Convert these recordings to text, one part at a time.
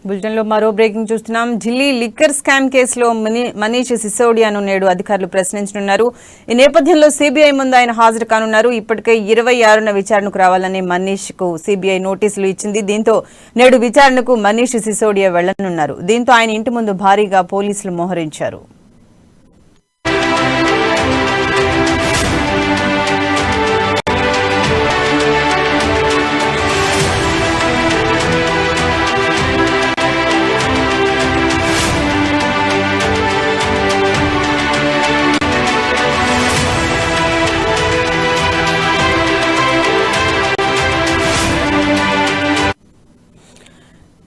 Bulletin లో మరో breaking చూస్తున్నాం. ఢిల్లీ లిక్కర్ స్కామ్ కేసులో మనీష్ సిసోడియాను నేడు అధికారులు ప్రశ్నించనున్నారు. ఈ నేపథ్యంలో సిబిఐ ముందు ఆయన హాజరు కానున్నారు. ఇప్పటికే 26న విచారణకు రావాలని మనీష్ కు సిబిఐ నోటీసులు ఇచ్చింది. దీంతో నేడు విచారణకు మనీష్ సిసోడియా వెళ్లనున్నారు. దీంతో ఆయన ఇంటి ముందు భారీగా పోలీసులు మోహరించారు.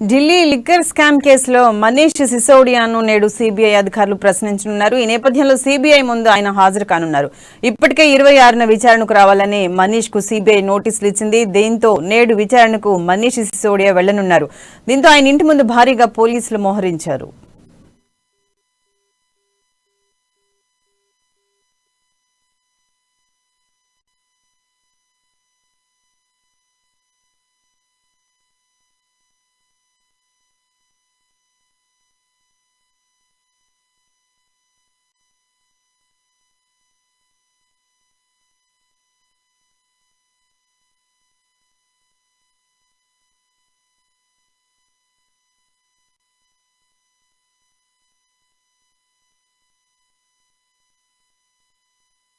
ఢిల్లీ లిక్కర్ స్కామ్ కేసులో మనీష్ సిసోడియాను నేడు సిబిఐ అధికారులు ప్రశ్నించనున్నారు. ఈ నేపథ్యంలో సిబిఐ ముందు ఆయన హాజరు కానున్నారు. ఇప్పటికే 26న విచారణకు రావాలని మనీష్ కు సిబిఐ నోటీసులు ఇచ్చింది. దీంతో నేడు విచారణకు మనీష్ సిసోడియా వెళ్లనున్నారు. దీంతో ఆయన ఇంటి ముందు భారీగా పోలీసులు మోహరించారు.